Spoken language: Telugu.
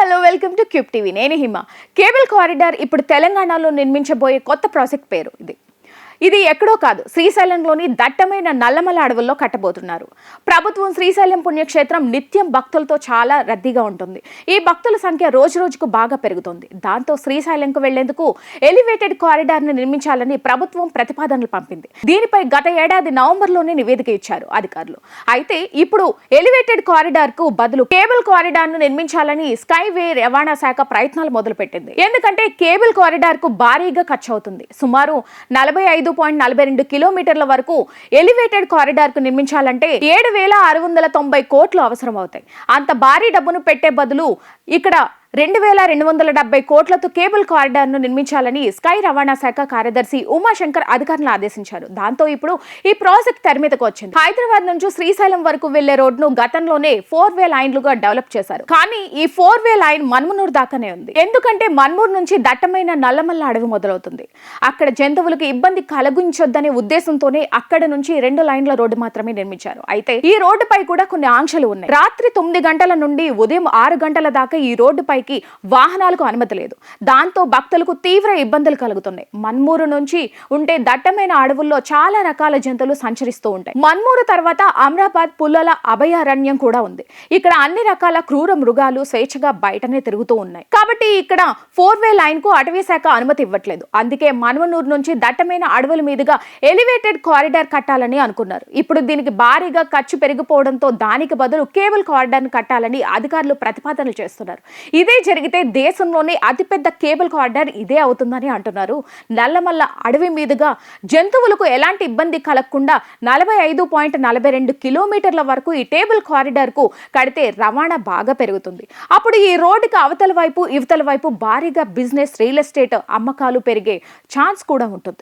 Hello welcome to cube TV. నేను హిమ. కేబుల్ కారిడార్ ఇప్పుడు తెలంగాణలో నిర్మించబోయే కొత్త ప్రాజెక్ట్ పేరు ఇది ఎక్కడో కాదు, శ్రీశైలంలోని దట్టమైన నల్లమల అడవుల్లో కట్టబోతున్నారు. ప్రభుత్వం శ్రీశైలం పుణ్యక్షేత్రం నిత్యం భక్తులతో చాలా రద్దీగా ఉంటుంది. ఈ భక్తుల సంఖ్య రోజు రోజుకు బాగా పెరుగుతుంది. దాంతో శ్రీశైలంకు వెళ్లేందుకు ఎలివేటెడ్ కారిడార్ ను నిర్మించాలని ప్రభుత్వం ప్రతిపాదనలు పంపింది. దీనిపై గత ఏడాది నవంబర్లోనే నివేదిక ఇచ్చారు అధికారులు. అయితే ఇప్పుడు ఎలివేటెడ్ కారిడార్ కు బదులు కేబుల్ కారిడార్ ను నిర్మించాలని స్కైవే రవాణా శాఖ ప్రయత్నాలు మొదలుపెట్టింది. ఎందుకంటే కేబుల్ కారిడార్ కు భారీగా ఖర్చు అవుతుంది. సుమారు 45.42 కిలోమీటర్ల వరకు ఎలివేటెడ్ కారిడార్ కు నిర్మించాలంటే 7,690 కోట్లు అవసరం అవుతాయి. అంత భారీ డబ్బును పెట్టే బదులు ఇక్కడ 2,270 కోట్లతో కేబుల్ కారిడార్ ను నిర్మించాలని స్కై రవాణా శాఖ కార్యదర్శి ఉమాశంకర్ అధికారులను ఆదేశించారు. దాంతో ఇప్పుడు ఈ ప్రాజెక్ట్ తెరమీదకు వచ్చింది. హైదరాబాద్ నుంచి శ్రీశైలం వరకు వెళ్లే రోడ్డును గతంలోనే 4-వే లైన్లుగా డెవలప్ చేశారు. కానీ ఈ 4-వే లైన్ మన్మునూరు దాకానే ఉంది. ఎందుకంటే మన్మూరు నుంచి దట్టమైన నల్లమల్ల అడవి మొదలవుతుంది. అక్కడ జంతువులకు ఇబ్బంది కలిగించొద్దనే ఉద్దేశంతోనే అక్కడ నుంచి 2 లైన్ల రోడ్డు మాత్రమే నిర్మించారు. అయితే ఈ రోడ్డుపై కూడా కొన్ని ఆంక్షలు ఉన్నాయి. రాత్రి 9 గంటల నుండి ఉదయం 6 గంటల దాకా ఈ రోడ్డుపై వాహనాలకు అనుమతి లేదు. దాంతో భక్తులకు తీవ్ర ఇబ్బందులు కలుగుతున్నాయి. మన్మూరు నుంచి ఉంటే దట్టమైన అడవుల్లో చాలా రకాల జంతువులు సంచరిస్తూ ఉంటాయి. మన్మూరు తర్వాత అమరాబాద్ పుల్లల అభయారణ్యం కూడా ఉంది. ఇక్కడ అన్ని రకాల క్రూర మృగాలు స్వేచ్ఛగా బయటనే తిరుగుతూ ఉన్నాయి. కాబట్టి ఇక్కడ 4-వే లైన్ కు అటవీ శాఖ అనుమతి ఇవ్వట్లేదు. అందుకే మన్మనూరు నుంచి దట్టమైన అడవుల మీదుగా ఎలివేటెడ్ కారిడార్ కట్టాలని అనుకున్నారు. ఇప్పుడు దీనికి భారీగా ఖర్చు పెరిగిపోవడంతో దానికి బదులు కేబుల్ కారిడార్ కట్టాలని అధికారులు ప్రతిపాదనలు చేస్తున్నారు. ఇదే జరిగితే దేశంలోనే అతిపెద్ద కేబుల్ కారిడార్ ఇదే అవుతుందని అంటున్నారు. నల్లమల్ల అడవి మీదుగా జంతువులకు ఎలాంటి ఇబ్బంది కలగకుండా 45.42 కిలోమీటర్ల వరకు ఈ కేబుల్ కారిడార్ కు కడితే రవాణా బాగా పెరుగుతుంది. అప్పుడు ఈ రోడ్డుకి అవతల వైపు ఇవతల వైపు భారీగా బిజినెస్, రియల్ ఎస్టేట్ అమ్మకాలు పెరిగే ఛాన్స్ కూడా ఉంటుంది.